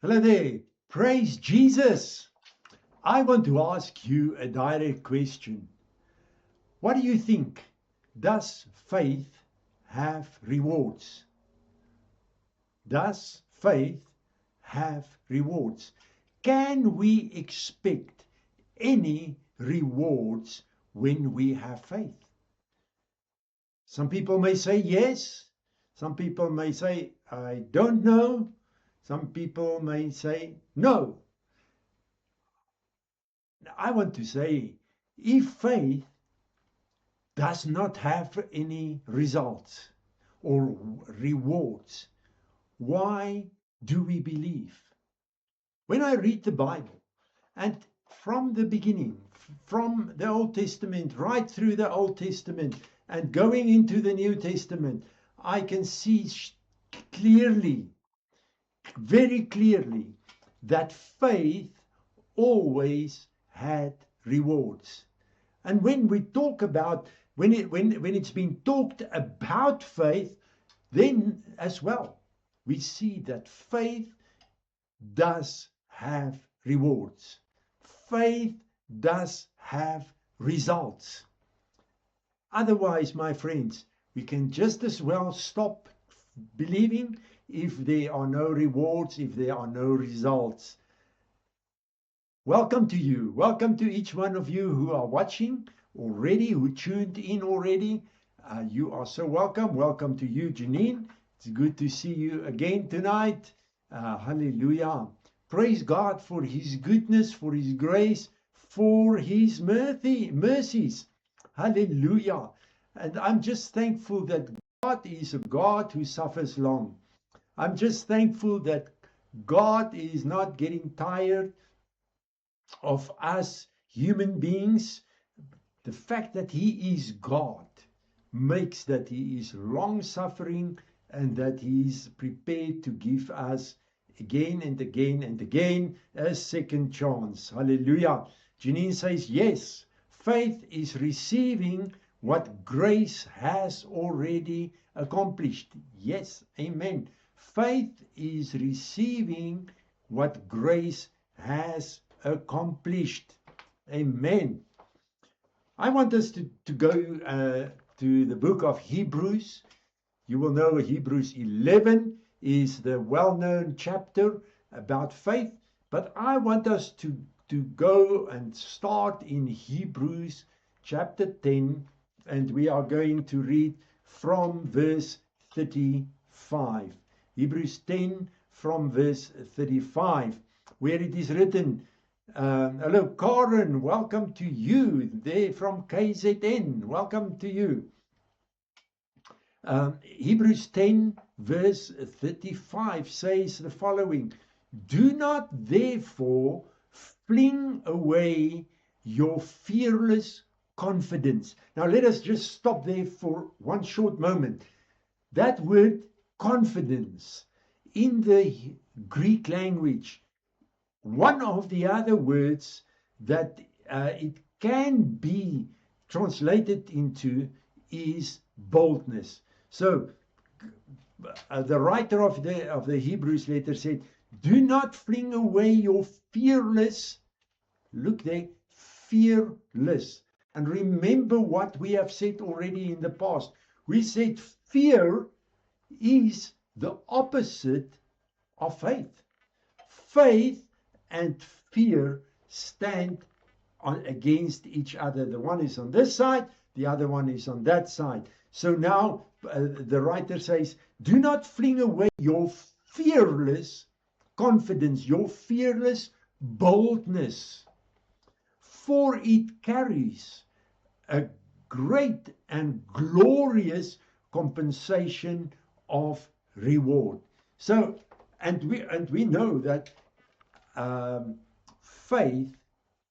Hello there. Praise Jesus. I want to ask you a direct question. What do you think? Does faith have rewards? Does faith have rewards? Can we expect any rewards when we have faith? Some people may say yes. Some people may say, I don't know. Some people may say no. I want to say, if faith does not have any results or rewards, why do we believe? When I read the Bible, and from the beginning, from the Old Testament, right through the Old Testament, and going into the New Testament, I can see clearly, very clearly, that faith always had rewards. And when we talk about, when it's been talked about faith, then as well, we see that faith does have rewards. Faith does have results. Otherwise, my friends, we can just as well stop believing if there are no rewards, if there are no results. Welcome to you. Welcome to each one of you who are watching already, who tuned in already. You are so welcome. Welcome to you, Janine. It's good to see you again tonight. Hallelujah. Praise God for his goodness, for his grace, for his mercies. Hallelujah. And I'm just thankful that God is a God who suffers long. I'm just thankful that God is not getting tired of us human beings. The fact that he is God makes that he is long suffering and that he is prepared to give us again and again and again a second chance. Hallelujah. Janine says, yes, faith is receiving what grace has already accomplished. Yes, amen. Faith is receiving what grace has accomplished. Amen. I want us to go to the book of Hebrews. You will know Hebrews 11 is the well-known chapter about faith, but I want us to go and start in Hebrews chapter 10, and we are going to read from verse 35. Hebrews 10 from verse 35, where it is written, hello, Karen, welcome to you there from KZN. Welcome to you. Hebrews 10 verse 35 says the following, do not therefore fling away your fearless confidence. Now let us just stop there for one short moment. That word confidence in the Greek language, one of the other words that it can be translated into is boldness. So the writer of the Hebrews letter said, do not fling away your fearless, look there, fearless. And remember what we have said already in the past. We said fear is the opposite of faith. Faith and fear stand against each other. The one is on this side, the other one is on that side. So now the writer says, do not fling away your fearless confidence, your fearless boldness, for it carries a great and glorious compensation of reward. So, and we know that faith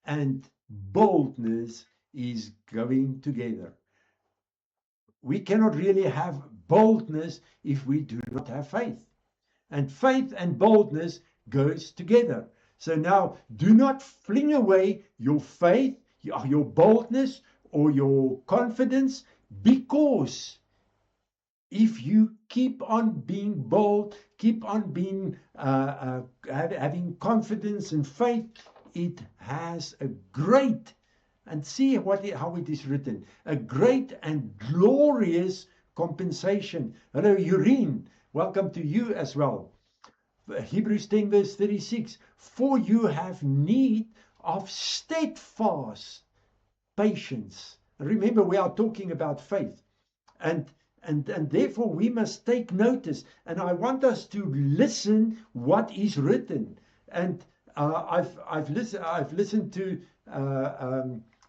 and boldness is going together. We cannot really have boldness if we do not have faith. And faith and boldness goes together. So now, do not fling away your faith, your boldness, or your confidence, because if you keep on being bold, keep on being having confidence and faith, it has a great, and see how it is written, a great and glorious compensation. Hello, Urine. Welcome to you as well. Hebrews 10 verse 36. For you have need of steadfast patience. Remember, we are talking about faith. And therefore we must take notice. And I want us to listen what is written. And I've listened to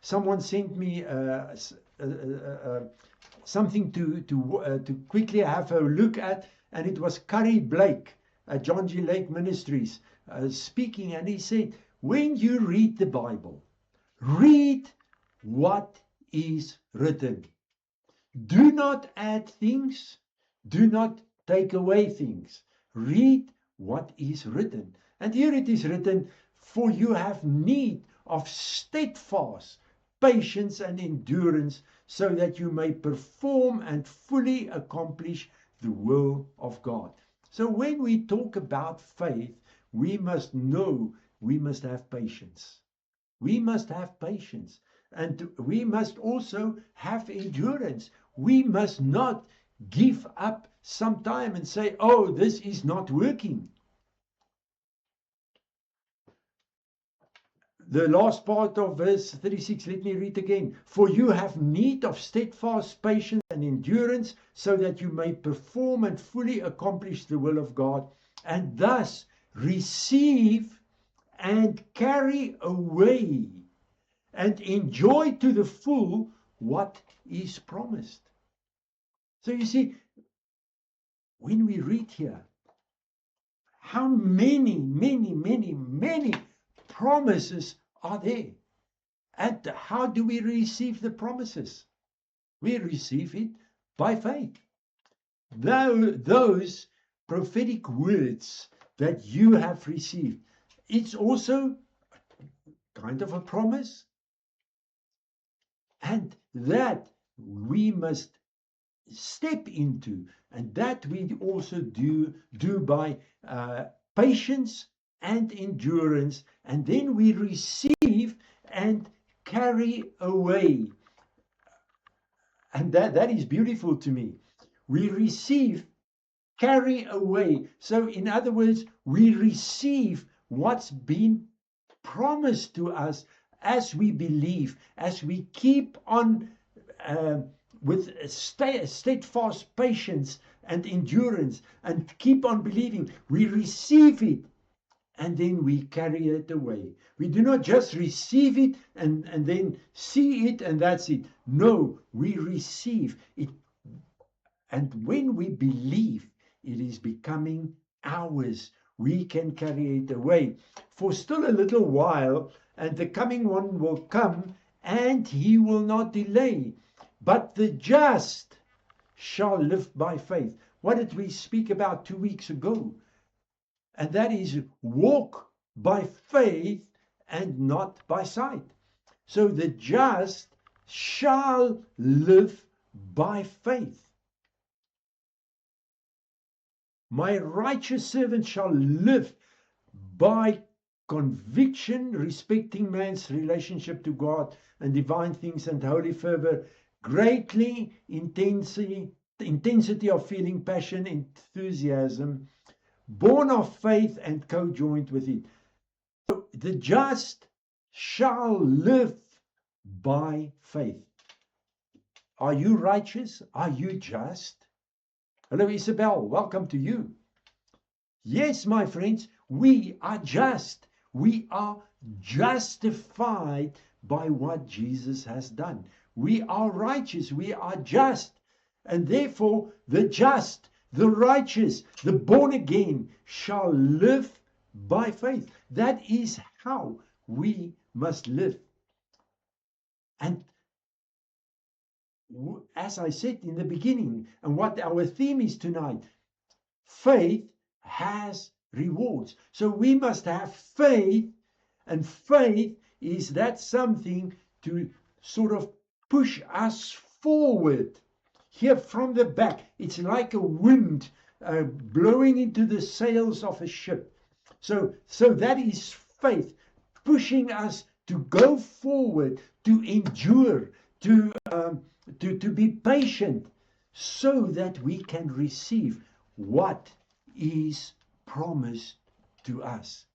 someone sent me something to quickly have a look at, and it was Curry Blake, John G. Lake Ministries, speaking, and he said, when you read the Bible, read what is written. Do not add things, do not take away things. Read what is written. And here it is written, for you have need of steadfast patience and endurance, so that you may perform and fully accomplish the will of God. So when we talk about faith, we must know we must have patience. We must have patience. And we must also have endurance. We must not give up some time and say, oh, this is not working. The last part of verse 36, let me read again. For you have need of steadfast patience and endurance, so that you may perform and fully accomplish the will of God, and thus receive and carry away and enjoy to the full what is promised. So you see, when we read here, how many promises are there? And how do we receive the promises? We receive it by faith. Those prophetic words that you have received, it's also kind of a promise. And that we must step into, and that we also do by patience and endurance, and then we receive and carry away. And that is beautiful to me. We receive, carry away. So in other words, we receive what's been promised to us as we believe, as we keep on with steadfast patience and endurance, and keep on believing. We receive it, and then we carry it away. We do not just receive it and then see it and that's it. No, we receive it. And when we believe, it is becoming ours. We can carry it away. For still a little while, and the coming one will come, and he will not delay. But the just shall live by faith. What did we speak about 2 weeks ago? And that is walk by faith and not by sight. So the just shall live by faith. My righteous servant shall live by conviction respecting man's relationship to God and divine things and holy fervor, greatly intensity of feeling, passion, enthusiasm, born of faith and co-joined with it. So the just shall live by faith. Are you righteous? Are you just? Hello, Isabel. Welcome to you. Yes, my friends, we are just. We are justified by what Jesus has done. We are righteous. We are just. And therefore, the just, the righteous, the born again shall live by faith. That is how we must live. And as I said in the beginning, and what our theme is tonight, faith has rewards. So we must have faith, and faith is that something to sort of push us forward. here from the back. It's like a wind blowing into the sails of a ship. So that is faith pushing us to go forward, to endure, to be patient, so that we can receive what is promised to us.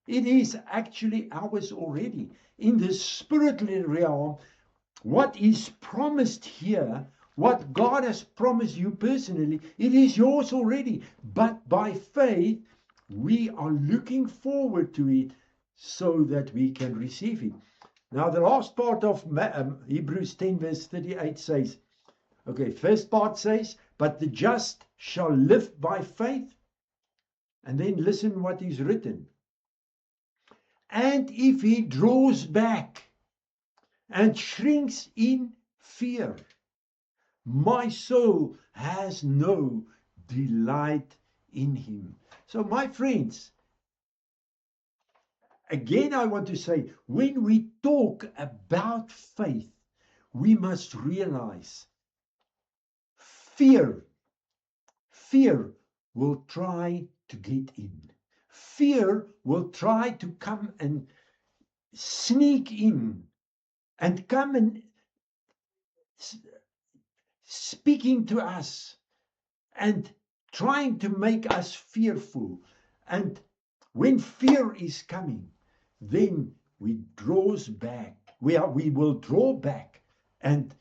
It is actually ours already. In the spiritual realm, what is promised here, what God has promised you personally, it is yours already. But by faith, we are looking forward to it so that we can receive it. Now, the last part of Hebrews 10, verse 38 says, okay, first part says, but the just shall live by faith. And then listen what is written. And if he draws back and shrinks in fear, my soul has no delight in him. So, my friends, again, I want to say, when we talk about faith, we must realize fear will try to get in. Fear will try to come and sneak in and come and speaking to us and trying to make us fearful. And when fear is coming, then we draws back. We will draw back. And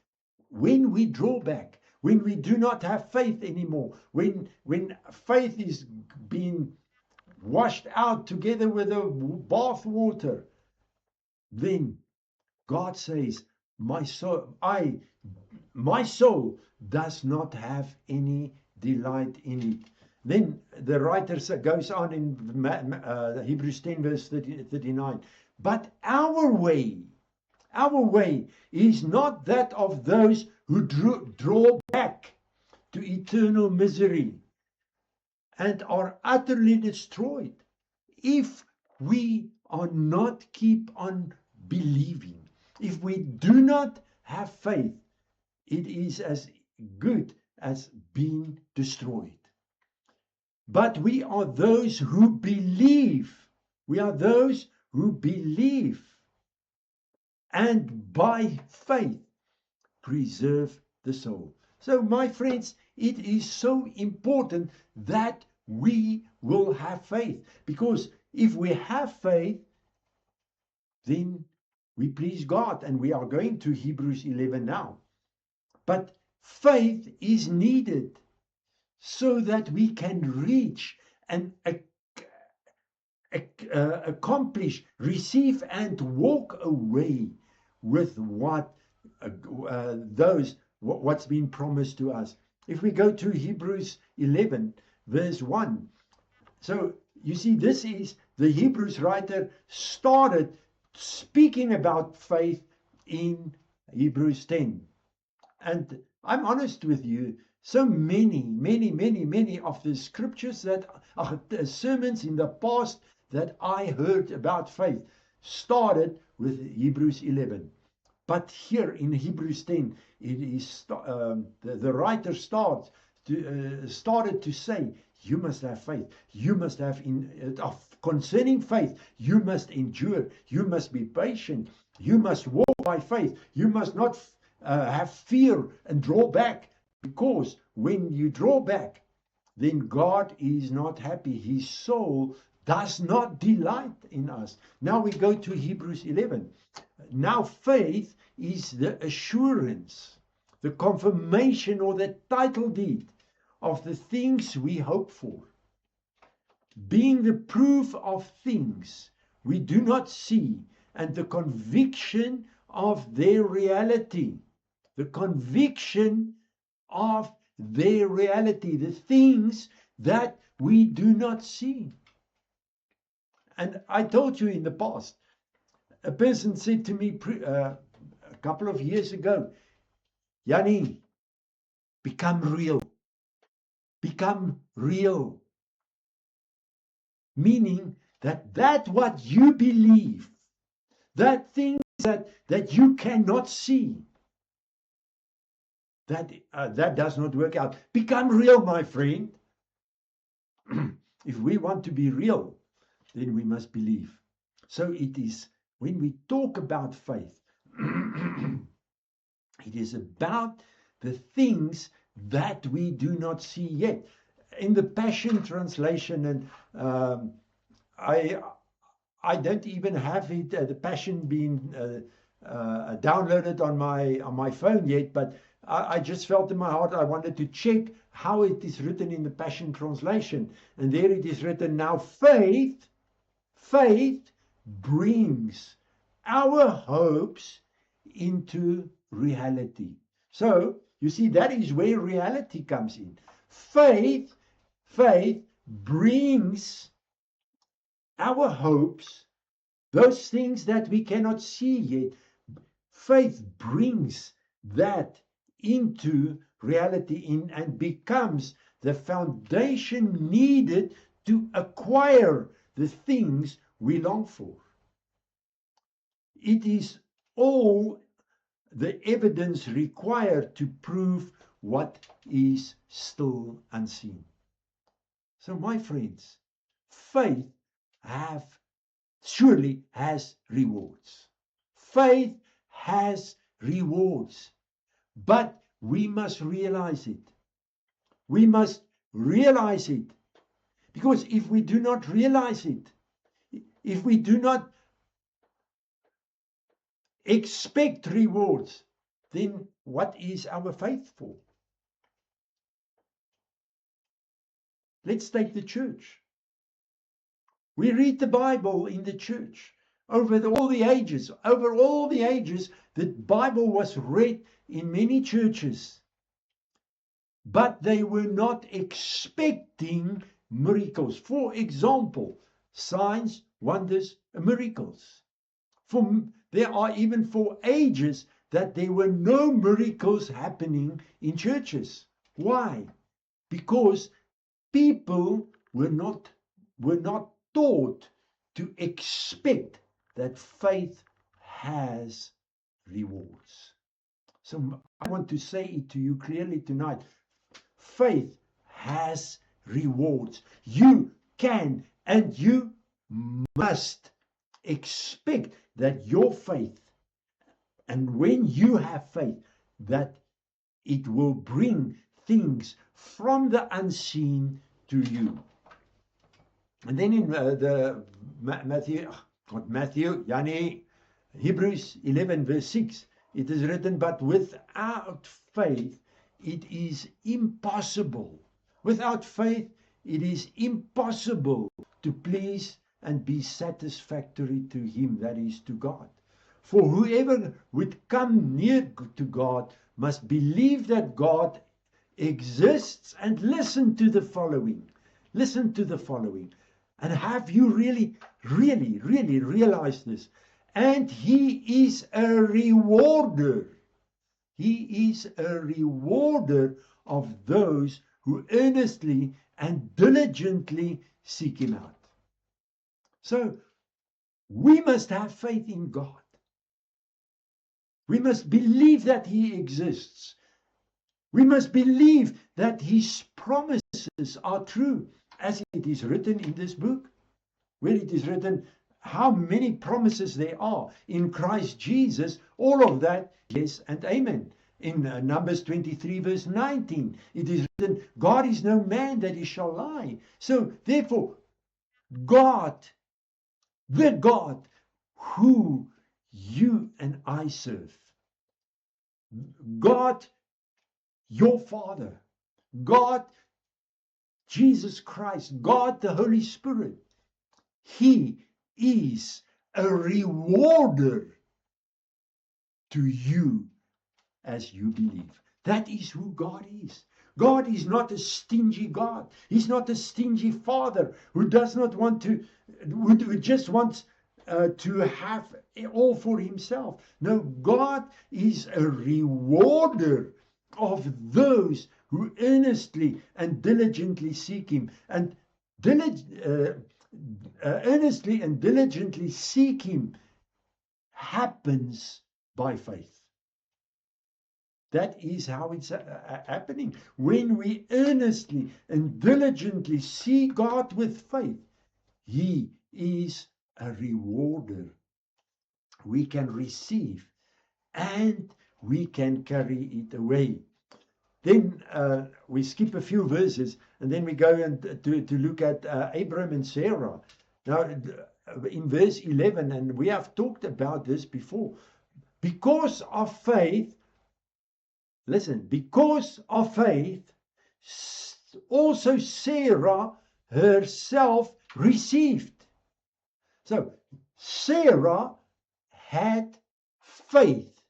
when we draw back, when we do not have faith anymore, when faith is being washed out together with the bath water, then God says, my soul does not have any delight in it. Then the writer goes on in Hebrews 10 verse 39. But our way is not that of those who draw back to eternal misery and are utterly destroyed. If we are not keep on believing, if we do not have faith, it is as good as being destroyed. But we are those who believe. We are those who believe and by faith preserve the soul. So, my friends, it is so important that we will have faith, because if we have faith, then we please God, and we are going to Hebrews 11 now. But faith is needed so that we can reach and accomplish, receive, and walk away with what's been promised to us. If we go to Hebrews 11, verse 1. So you see, this is the Hebrews writer started speaking about faith in Hebrews 10. And I'm honest with you, so many of the scriptures that are sermons in the past that I heard about faith started with Hebrews 11. But here in Hebrews 10, it is the writer started to say, you must have faith. You must have concerning faith. You must endure. You must be patient. You must walk by faith. You must not have fear and draw back, because when you draw back, then God is not happy. His soul does not delight in us. Now we go to Hebrews 11. Now faith is the assurance, the confirmation, or the title deed of the things we hope for, being the proof of things we do not see, and the conviction of their reality. The conviction of their reality, the things that we do not see. And I told you in the past, a person said to me a couple of years ago, Yanni, become real. Become real. Meaning that what you believe, that things that you cannot see, that does not work out. Become real, my friend. If we want to be real, then we must believe. So it is when we talk about faith, it is about the things that we do not see yet. In the Passion Translation, and I don't even have it, the Passion being downloaded on my phone yet, but I just felt in my heart I wanted to check how it is written in the Passion Translation. And there it is written, now faith brings our hopes into reality. So you see, that is where reality comes in. Faith brings our hopes, those things that we cannot see yet. Faith brings that into reality and becomes the foundation needed to acquire the things we long for. It is all the evidence required to prove what is still unseen. So, my friends, faith surely has rewards. Faith has rewards, but we must realize it. We must realize it, because if we do not realize it, if we do not expect rewards, then what is our faith for? Let's take the church. We read the Bible in the church over all the ages. Over all the ages, the Bible was read in many churches, but they were not expecting miracles. For example, signs, wonders, miracles. There are even for ages that there were no miracles happening in churches. Why? Because people were not taught to expect that faith has rewards. So I want to say it to you clearly tonight. Faith has rewards. You can and you must expect that your faith, and when you have faith, that it will bring things from the unseen to you. And then in Hebrews 11 verse 6, it is written, but without faith it is impossible. Without faith it is impossible to please and be satisfactory to him, that is, to God. For whoever would come near to God must believe that God exists, and listen to the following. Listen to the following. And have you really realized this? And he is a rewarder. He is a rewarder of those who earnestly and diligently seek him out. So we must have faith in God. We must believe that he exists. We must believe that his promises are true, as it is written in this book, where it is written how many promises there are in Christ Jesus. All of that, yes and amen. In Numbers 23 verse 19, it is written, God is no man that he shall lie. So therefore, God, the God who you and I serve, God, your Father, God, Jesus Christ, God, the Holy Spirit, he is a rewarder to you as you believe. That is who God is. God is not a stingy God. He's not a stingy Father who does not want to, who just wants to have all for himself. No, God is a rewarder of those who earnestly and diligently seek him. And earnestly and diligently seek him happens by faith. That is how it's happening. When we earnestly and diligently see God with faith, He is a rewarder. We can receive and we can carry it away. Then we skip a few verses and then we go and to look at Abraham and Sarah. Now, in verse 11, and we have talked about this before, because of faith, listen, because of faith, also Sarah herself received. So Sarah had faith.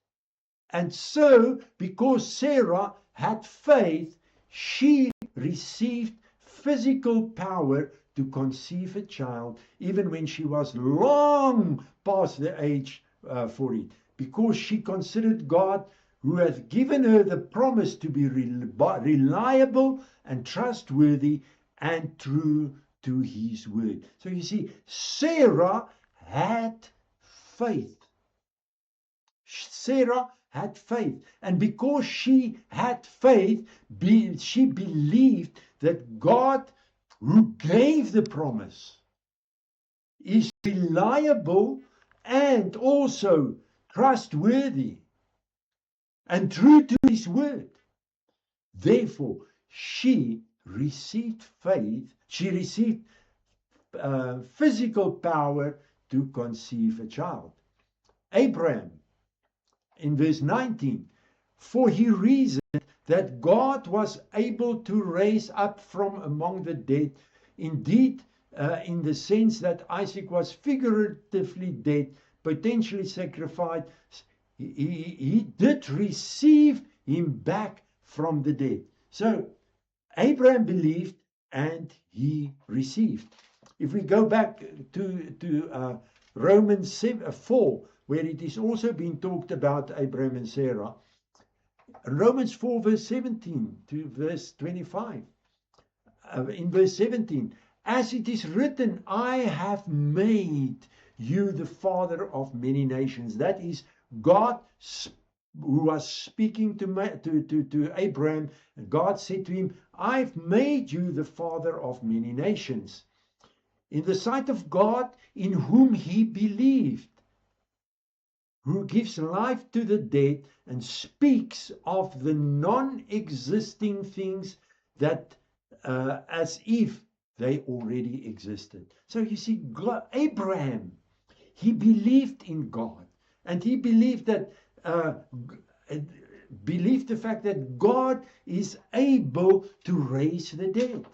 And so, because Sarah had faith, she received physical power to conceive a child, even when she was long past the age for it, because she considered God, who hath given her the promise, to be reliable and trustworthy and true to his word. So you see, Sarah had faith. Sarah had faith. And because she had faith, she believed that God, who gave the promise, is reliable and also trustworthy and true to his word. Therefore, she received faith. She received physical power to conceive a child. Abraham, in verse 19, for he reasoned that God was able to raise up from among the dead. Indeed, in the sense that Isaac was figuratively dead, potentially sacrificed, he did receive him back from the dead. So Abraham believed and he received. If we go back to Romans 4, where it is also being talked about Abraham and Sarah, Romans 4 verse 17 to verse 25. In verse 17, as it is written, I have made you the father of many nations. That is God who was speaking to Abraham. God said to him, I've made you the father of many nations. In the sight of God, in whom he believed, who gives life to the dead and speaks of the non-existing things that as if they already existed. So you see, Abraham, he believed in God, and he believed that believed the fact that God is able to raise the dead.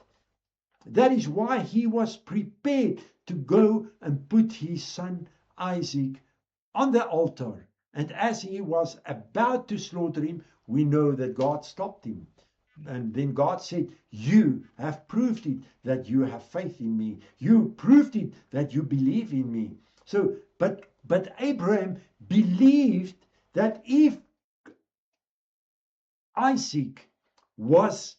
That is why he was prepared to go and put his son Isaac on the altar. And as he was about to slaughter him, we know that God stopped him. And then God said, you have proved it that you have faith in me. You proved it that you believe in me. So, but Abraham believed that if Isaac was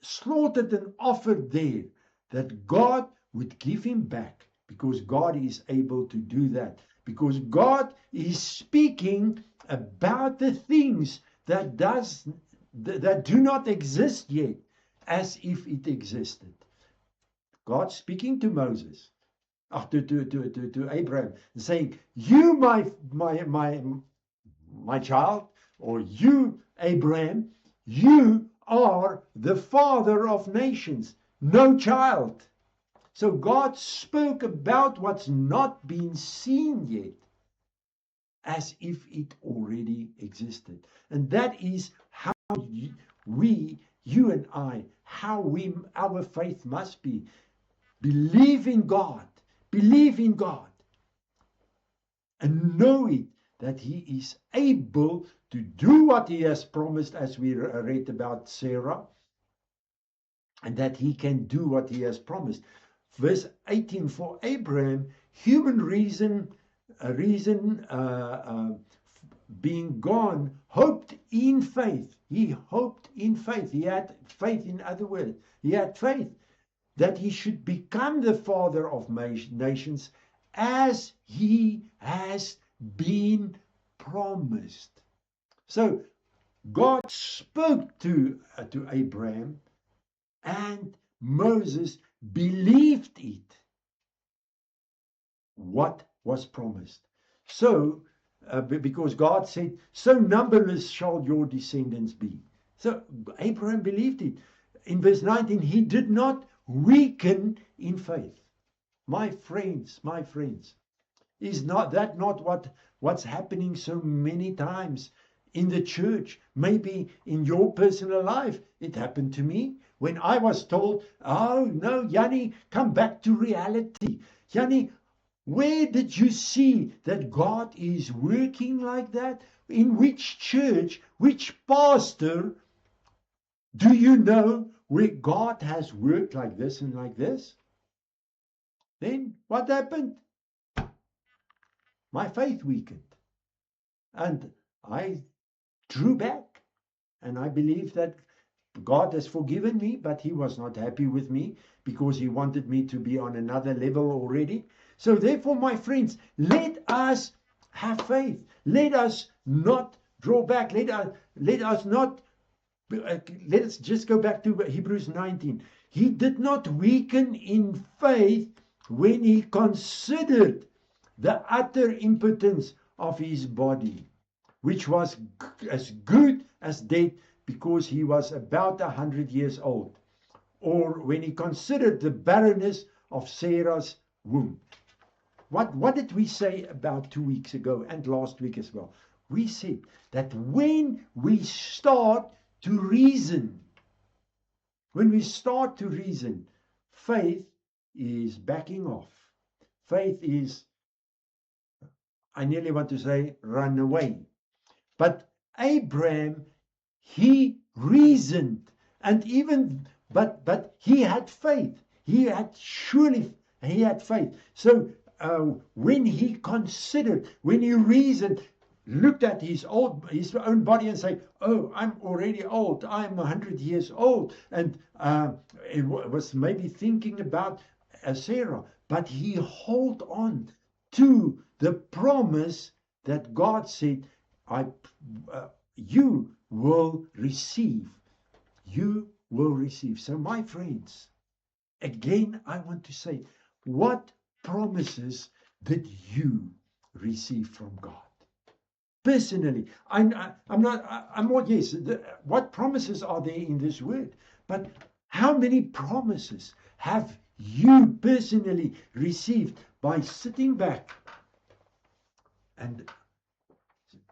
slaughtered and offered there, that God would give him back, because God is able to do that. Because God is speaking about the things that do not exist yet, as if it existed. God speaking to Moses, to Abraham, saying, "You, my child, or you, Abraham, you are the father of nations, no child." So God spoke about what's not been seen yet, as if it already existed. And that is how you and I, our faith must be. Believe in God, and know it, that he is able to do what he has promised, as we read about Sarah, and that he can do what he has promised. Verse 18, for Abraham, human reason being gone, hoped in faith. He hoped in faith. He had faith, in other words. He had faith that he should become the father of nations, as he has been promised. So God spoke to Abraham, and Moses believed it, what was promised. So, because God said, so numberless shall your descendants be. So Abraham believed it. In verse 19, he did not weaken in faith. My friends, is not that not what's happening so many times in the church? Maybe in your personal life. It happened to me when I was told, oh no, Yanni, come back to reality. Yanni, where did you see that God is working like that? In which church, which pastor do you know where God has worked like this and like this? Then what happened? My faith weakened. And I drew back. And I believe that God has forgiven me, but He was not happy with me because He wanted me to be on another level already. So, therefore, my friends, let us have faith. Let us not draw back. Let us not. Let us just go back to Hebrews 19. He did not weaken in faith when he considered the utter impotence of his body, which was as good as dead because he was about 100 years old, or when he considered the barrenness of Sarah's womb. What did we say about 2 weeks ago and last week as well? We said that when we start to reason, faith is backing off. Faith is, I nearly want to say, run away. But Abraham, he reasoned, and but he had faith. He had faith. So when he considered, when he reasoned, looked at his own body and say, "Oh, I'm already old. I'm 100 years old," and it was maybe thinking about Sarah, but he held on to the promise that God said, you will receive. You will receive. So, my friends, again, I want to say, what promises did you receive from God? Personally, I'm not, yes, what promises are there in this word? But how many promises have you personally received by sitting back and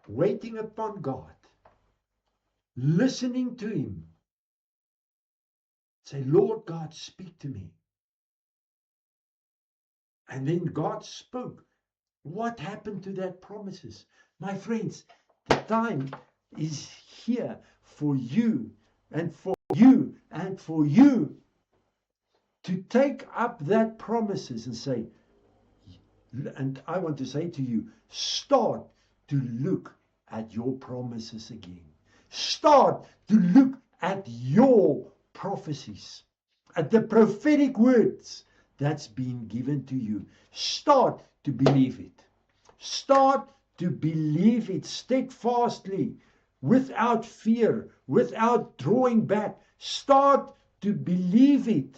waiting upon God, listening to Him? Say, Lord God, speak to me. And then God spoke. What happened to that promises? My friends, the time is here for you and for you and for you to take up that promises and say, and I want to say to you, start to look at your promises again. Start to look at your prophecies, at the prophetic words that's been given to you. Start to believe it. Start to believe it steadfastly, without fear, without drawing back. Start to believe it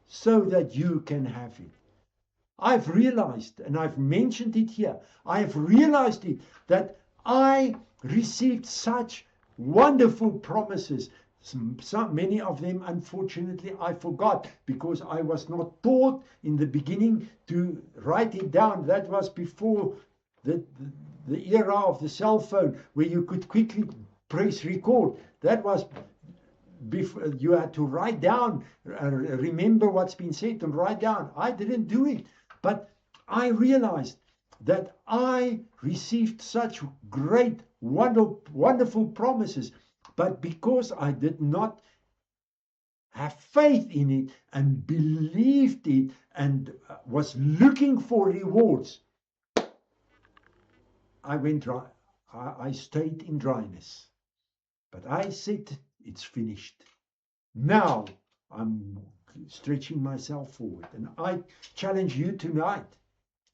so that you can have it. I've realized, and I've mentioned it here, I've realized it, that I received such wonderful promises. Many of them, unfortunately, I forgot because I was not taught in the beginning to write it down. That was before the era of the cell phone, where you could quickly press record. That was before you had to write down, remember what's been said and write down. I didn't do it, but I realized that I received such great, wonderful promises, but because I did not have faith in it and believed it and was looking for rewards, I went dry. I stayed in dryness. But I said, it's finished. Now I'm stretching myself forward. And I challenge you tonight.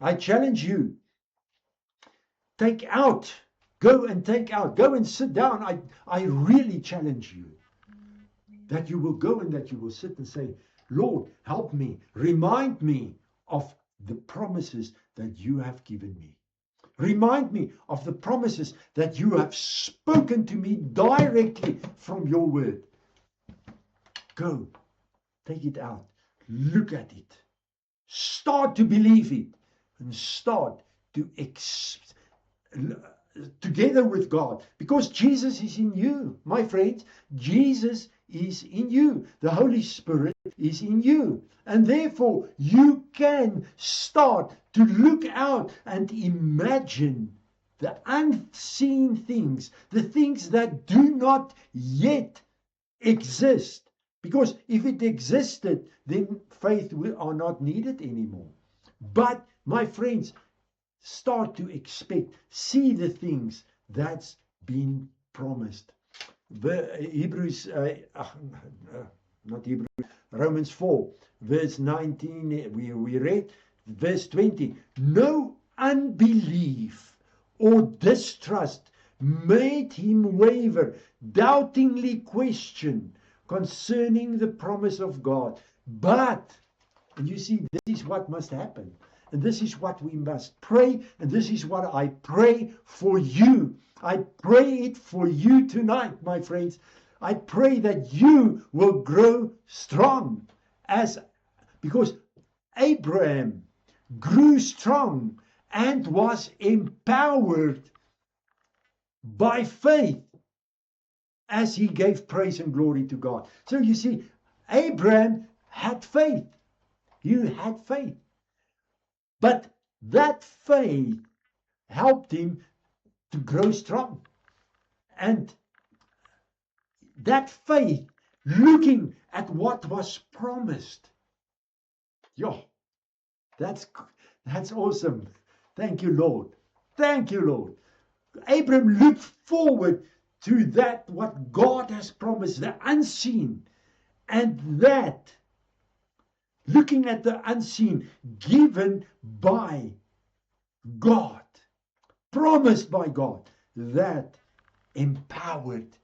I challenge you. Take out Go and take out. Go and sit down. I really challenge you that you will go and that you will sit and say, Lord, help me. Remind me of the promises that you have given me. Remind me of the promises that you have spoken to me directly from your word. Go, take it out, look at it, start to believe it, and start to together with God, because Jesus is in you, my friends. Jesus is in you. The Holy Spirit is in you. And therefore, you can start to look out and imagine the unseen things, the things that do not yet exist. Because if it existed, then faith are not needed anymore. But, my friends, start to expect, see the things that's been promised. Romans 4, verse 19, we read, verse 20. No unbelief or distrust made him waver, doubtingly question concerning the promise of God. But, and you see, this is what must happen. And this is what we must pray. And this is what I pray for you. I pray it for you tonight, my friends. I pray that you will grow strong, because Abraham grew strong and was empowered by faith as he gave praise and glory to God. So you see, Abraham had faith. You had faith. But that faith helped him to grow strong. And that faith, looking at what was promised. That's awesome. Thank you, Lord. Thank you, Lord. Abraham looked forward to that what God has promised, the unseen. And that, looking at the unseen, given by God, promised by God, that empowered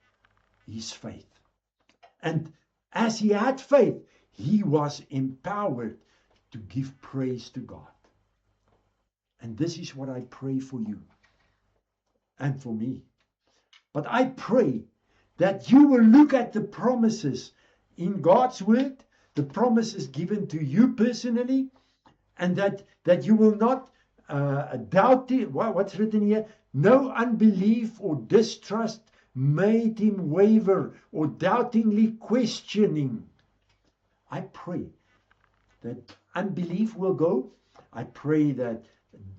his faith. And as he had faith, he was empowered to give praise to God. And this is what I pray for you and for me. But I pray that you will look at the promises in God's word, the promises given to you personally, and that you will not doubt it. What's written here? No unbelief or distrust made him waver or doubtingly questioning. I pray that unbelief will go. I pray that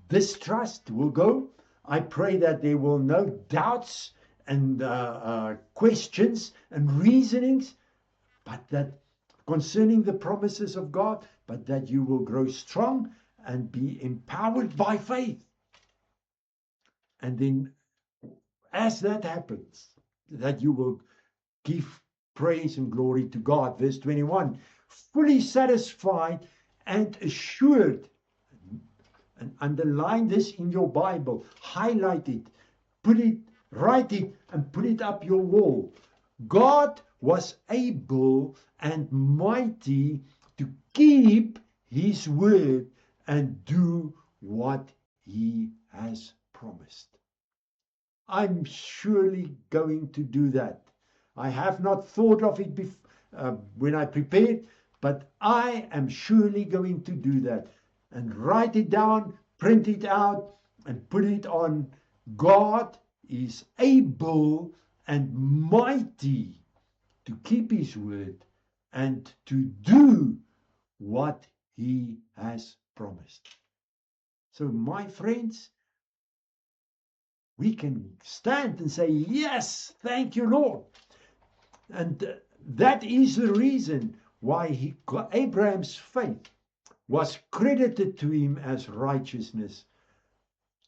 distrust will go. I pray that there will no doubts and questions and reasonings, but that concerning the promises of God, but that you will grow strong and be empowered by faith. And then as that happens, that you will give praise and glory to God. Verse 21, fully satisfied and assured. And underline this in your Bible. Highlight it. Write it and put it up your wall. God was able and mighty to keep his word and do what he has promised. I'm surely going to do that. I have not thought of it when I prepared, but I am surely going to do that. And write it down, print it out, and put it on. God is able and mighty to keep his word and to do what he has promised. So, my friends, we can stand and say, yes, thank you, Lord. And that is the reason why Abraham's faith was credited to him as righteousness.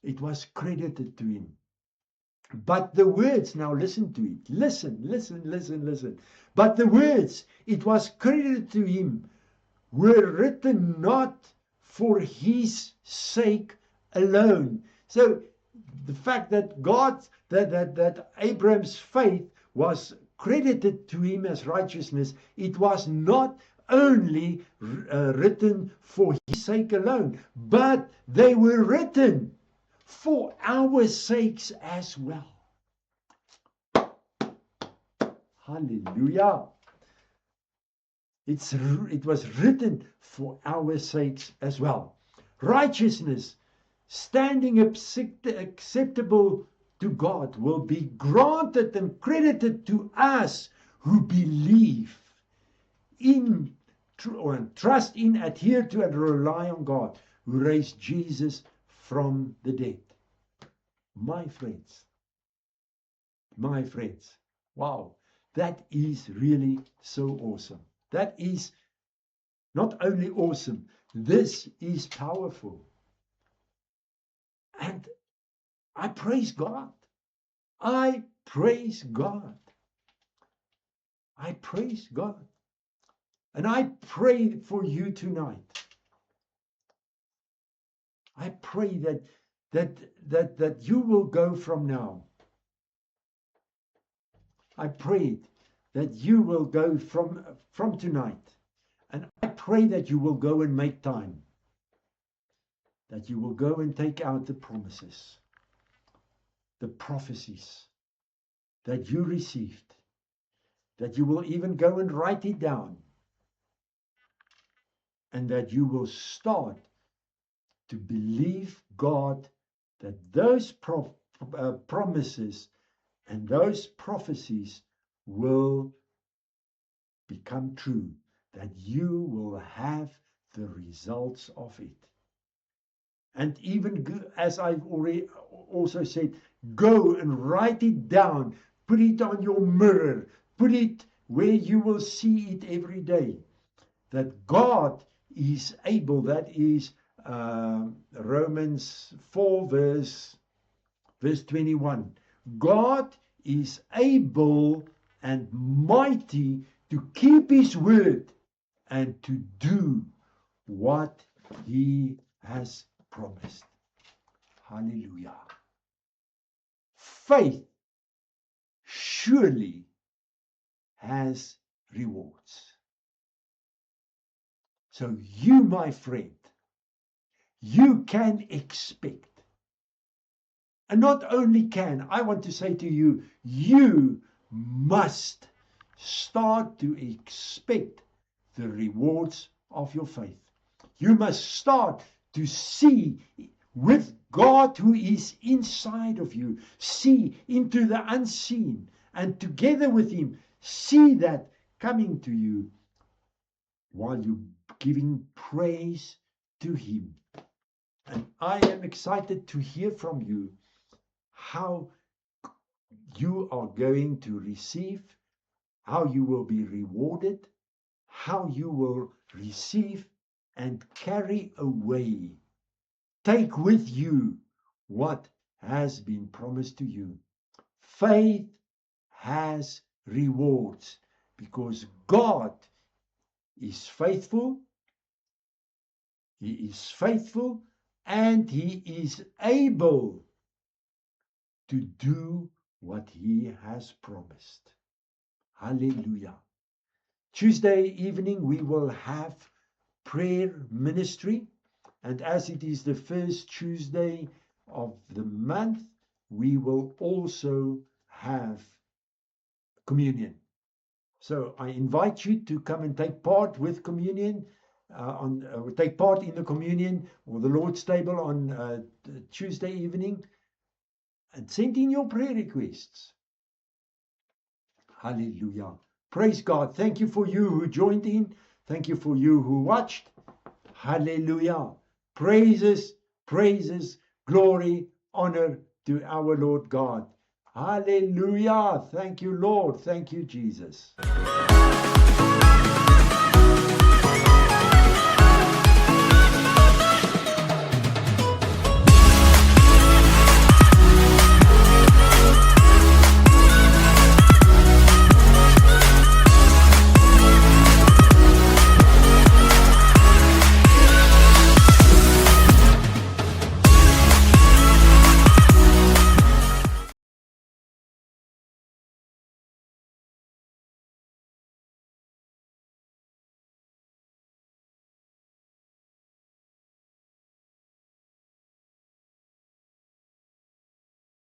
It was credited to him. But the words, now listen to it. Listen. But the words, it was credited to him, were written not for his sake alone. So the fact that that Abraham's faith was credited to him as righteousness, it was not only written for his sake alone, but they were written for our sakes as well. Hallelujah. It was written for our sakes as well. Righteousness, standing acceptable to God, will be granted and credited to us who believe in, trust in, adhere to, and rely on God, who raised Jesus from the dead. My friends, wow, that is really so awesome. That is not only awesome, this is powerful. And I praise God. I praise God. I praise God. And I pray for you tonight. I pray that you will go from now. I pray that you will go from tonight. And I pray that you will go and make time. That you will go and take out the promises, the prophecies that you received. That you will even go and write it down. And that you will start to believe God that those promises and those prophecies will become true, that you will have the results of it. And even as I've already also said, go and write it down, put it on your mirror, put it where you will see it every day, that God is able. That is Romans 4 verse 21. God is able and mighty to keep his word and to do what he has promised. Hallelujah. Faith surely has rewards. So you, my friend, you can expect. And not only can, I want to say to you, you must start to expect the rewards of your faith. You must start to see with God who is inside of you, see into the unseen, and together with him, see that coming to you while you're giving praise to him. And I am excited to hear from you how you are going to receive, how you will be rewarded, how you will receive and carry away, take with you what has been promised to you. Faith has rewards because God is faithful. He is faithful and he is able to do what he has promised. Hallelujah. Tuesday evening we will have prayer ministry, and as it is the first Tuesday of the month, we will also have communion. So I invite you to come and take part with communion, take part in the communion or the Lord's table on Tuesday evening, and send in your prayer requests. Hallelujah. Praise God. Thank you for you who joined in. Thank you for you who watched. Hallelujah. Praises, glory, honor to our Lord God. Hallelujah. Thank you, Lord. Thank you, Jesus.